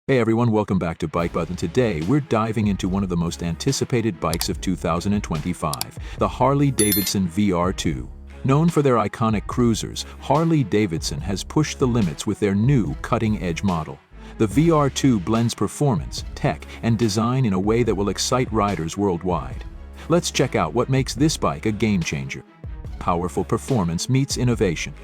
Hey everyone, welcome back to Bike Buzz, and today we're diving into one of the most anticipated bikes of 2025, the Harley Davidson VR2. Known for their iconic cruisers, Harley Davidson has pushed the limits with their new cutting-edge model. The VR2 blends performance, tech, and design in a way that will excite riders worldwide. Let's check out what makes this bike a game-changer. Powerful performance meets innovation.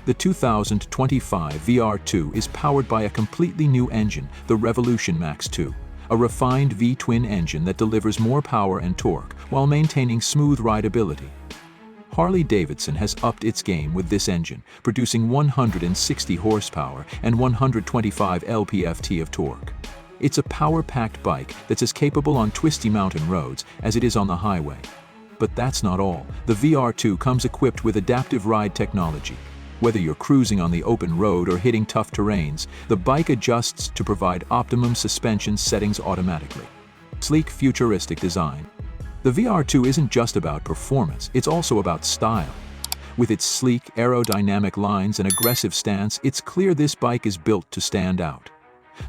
The 2025 VR2 is powered by a completely new engine, the Revolution Max 2, a refined V-twin engine that delivers more power and torque while maintaining smooth rideability. Harley Davidson has upped its game with this engine, producing 160 horsepower and 125 lp-ft of torque. It's a power-packed bike that's as capable on twisty mountain roads as it is on the highway. But that's not all. The VR2 comes equipped with adaptive ride technology. Whether you're cruising on the open road or hitting tough terrains, the bike adjusts to provide optimum suspension settings automatically. Sleek, futuristic design. The VR2 isn't just about performance, it's also about style. With its sleek, aerodynamic lines and aggressive stance, it's clear this bike is built to stand out.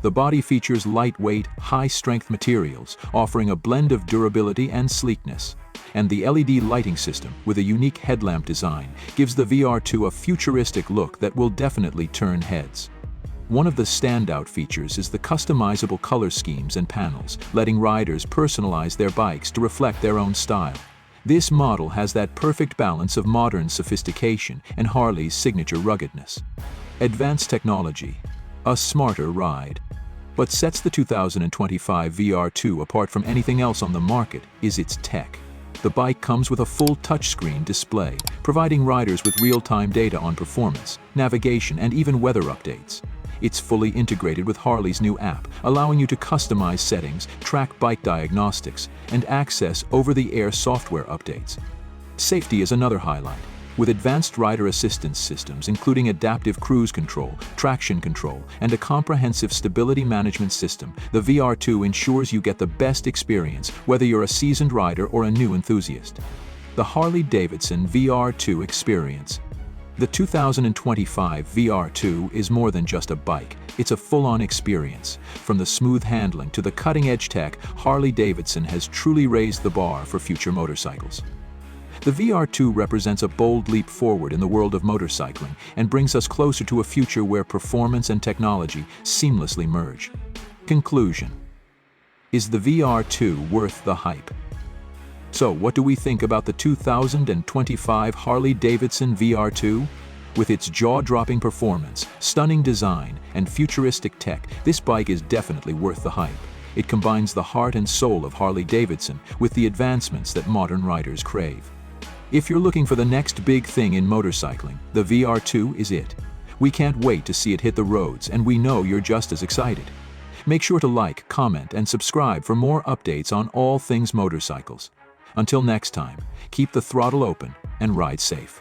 The body features lightweight, high-strength materials, offering a blend of durability and sleekness. And the LED lighting system, with a unique headlamp design, gives the VR2 a futuristic look that will definitely turn heads. One of the standout features is the customizable color schemes and panels, letting riders personalize their bikes to reflect their own style. This model has that perfect balance of modern sophistication and Harley's signature ruggedness. Advanced technology, a smarter ride. What sets the 2025 VR2 apart from anything else on the market is its tech. The bike comes with a full touchscreen display, providing riders with real-time data on performance, navigation, and even weather updates. It's fully integrated with Harley's new app, allowing you to customize settings, track bike diagnostics, and access over-the-air software updates. Safety is another highlight. With advanced rider assistance systems including adaptive cruise control, traction control, and a comprehensive stability management system, the VR2 ensures you get the best experience whether you're a seasoned rider or a new enthusiast. The Harley Davidson VR2 experience. The 2025 VR2 is more than just a bike, it's a full-on experience. From the smooth handling to the cutting-edge tech, Harley Davidson has truly raised the bar for future motorcycles. The VR2 represents a bold leap forward in the world of motorcycling and brings us closer to a future where performance and technology seamlessly merge. Conclusion. Is the VR2 worth the hype? So, what do we think about the 2025 Harley Davidson VR2? With its jaw-dropping performance, stunning design, and futuristic tech, this bike is definitely worth the hype. It combines the heart and soul of Harley Davidson with the advancements that modern riders crave. If you're looking for the next big thing in motorcycling, the VR2 is it. We can't wait to see it hit the roads, and we know you're just as excited. Make sure to like, comment, and subscribe for more updates on all things motorcycles. Until next time, keep the throttle open and ride safe.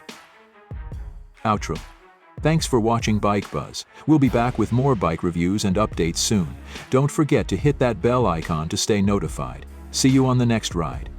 Outro. Thanks for watching Bike Buzz. We'll be back with more bike reviews and updates soon. Don't forget to hit that bell icon to stay notified. See you on the next ride.